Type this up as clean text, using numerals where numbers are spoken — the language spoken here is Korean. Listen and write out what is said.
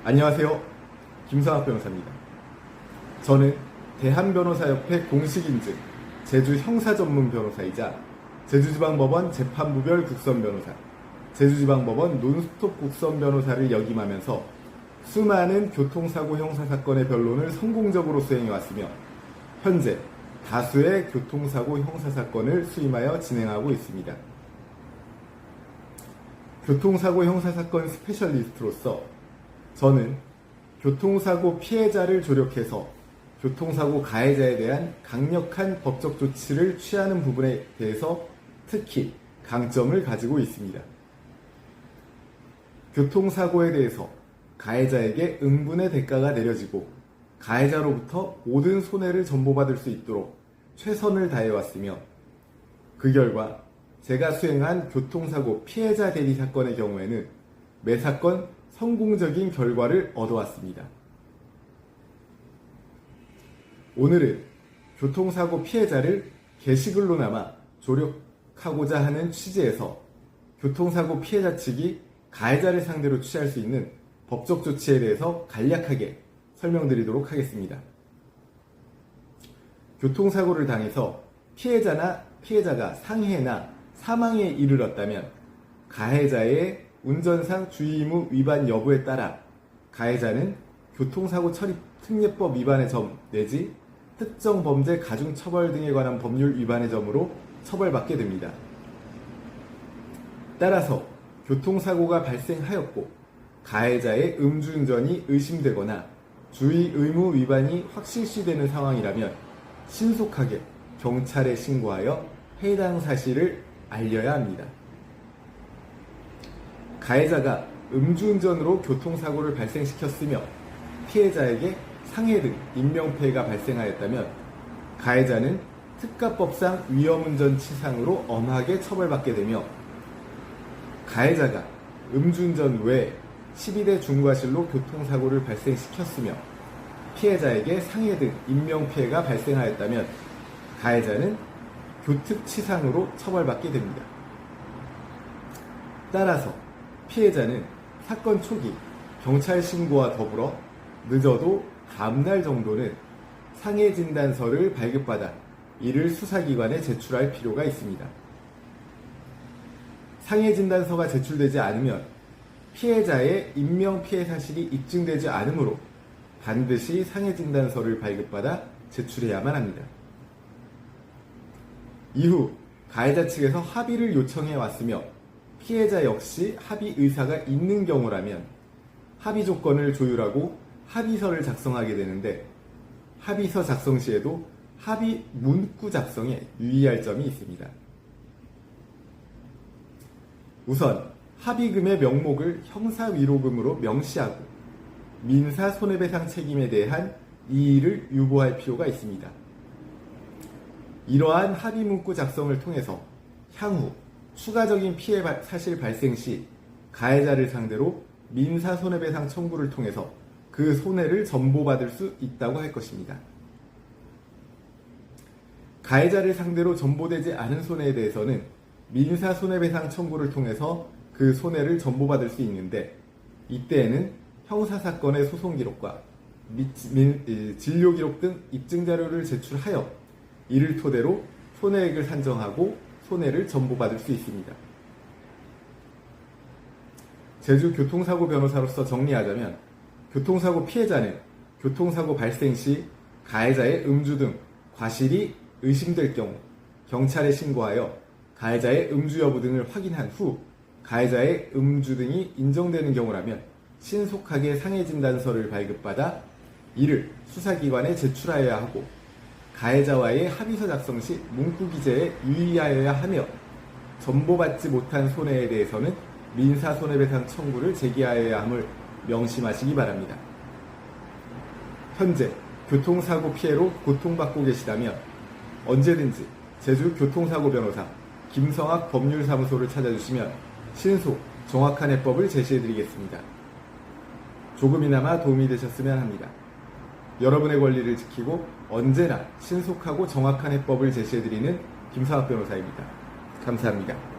안녕하세요. 김성학 변호사입니다. 저는 대한변호사협회 공식인증 제주 형사전문 변호사이자 제주지방법원 재판부별 국선변호사, 제주지방법원 논스톱 국선변호사를 역임하면서 수많은 교통사고 형사사건의 변론을 성공적으로 수행해왔으며 현재 다수의 교통사고 형사사건을 수임하여 진행하고 있습니다. 교통사고 형사사건 스페셜리스트로서 저는 교통사고 피해자를 조력해서 교통사고 가해자에 대한 강력한 법적 조치를 취하는 부분에 대해서 특히 강점을 가지고 있습니다. 교통사고에 대해서 가해자에게 응분의 대가가 내려지고 가해자로부터 모든 손해를 전보받을 수 있도록 최선을 다해왔으며 그 결과 제가 수행한 교통사고 피해자 대리 사건의 경우에는 매 사건 성공적인 결과를 얻어왔습니다. 오늘은 교통사고 피해자를 게시글로나마 조력하고자 하는 취지에서 교통사고 피해자 측이 가해자를 상대로 취할 수 있는 법적 조치에 대해서 간략하게 설명드리도록 하겠습니다. 교통사고를 당해서 피해자가 상해나 사망에 이르렀다면 가해자의 운전상 주의의무 위반 여부에 따라 가해자는 교통사고 처리 특례법 위반의 점 내지 특정 범죄 가중처벌 등에 관한 법률 위반의 점으로 처벌받게 됩니다. 따라서 교통사고가 발생하였고 가해자의 음주운전이 의심되거나 주의 의무 위반이 확실시되는 상황이라면 신속하게 경찰에 신고하여 해당 사실을 알려야 합니다. 가해자가 음주운전으로 교통사고를 발생시켰으며 피해자에게 상해 등 인명피해가 발생하였다면 가해자는 특가법상 위험운전치상으로 엄하게 처벌받게 되며 가해자가 음주운전 외에 12대 중과실로 교통사고를 발생시켰으며 피해자에게 상해 등 인명피해가 발생하였다면 가해자는 교특치상으로 처벌받게 됩니다. 따라서 피해자는 사건 초기 경찰 신고와 더불어 늦어도 다음날 정도는 상해 진단서를 발급받아 이를 수사기관에 제출할 필요가 있습니다. 상해 진단서가 제출되지 않으면 피해자의 인명피해 사실이 입증되지 않으므로 반드시 상해 진단서를 발급받아 제출해야만 합니다. 이후 가해자 측에서 합의를 요청해 왔으며 피해자 역시 합의 의사가 있는 경우라면 합의 조건을 조율하고 합의서를 작성하게 되는데 합의서 작성 시에도 합의 문구 작성에 유의할 점이 있습니다. 우선 합의금의 명목을 형사위로금으로 명시하고 민사손해배상 책임에 대한 이의를 유보할 필요가 있습니다. 이러한 합의 문구 작성을 통해서 향후 추가적인 피해 사실 발생 시 가해자를 상대로 민사손해배상 청구를 통해서 그 손해를 전보받을 수 있다고 할 것입니다. 가해자를 상대로 전보되지 않은 손해에 대해서는 민사손해배상 청구를 통해서 그 손해를 전보받을 수 있는데 이때에는 형사사건의 소송기록과 진료기록 등 입증자료를 제출하여 이를 토대로 손해액을 산정하고 손해를 전보받을 수 있습니다. 제주 교통사고 변호사로서 정리하자면 교통사고 피해자는 교통사고 발생 시 가해자의 음주 등 과실이 의심될 경우 경찰에 신고하여 가해자의 음주 여부 등을 확인한 후 가해자의 음주 등이 인정되는 경우라면 신속하게 상해진단서를 발급받아 이를 수사기관에 제출하여야 하고 가해자와의 합의서 작성 시 문구 기재에 유의하여야 하며 전보받지 못한 손해에 대해서는 민사손해배상 청구를 제기하여야 함을 명심하시기 바랍니다. 현재 교통사고 피해로 고통받고 계시다면 언제든지 제주 교통사고 변호사 김성학 법률사무소를 찾아주시면 신속 정확한 해법을 제시해드리겠습니다. 조금이나마 도움이 되셨으면 합니다. 여러분의 권리를 지키고 언제나 신속하고 정확한 해법을 제시해드리는 김성학 변호사입니다. 감사합니다.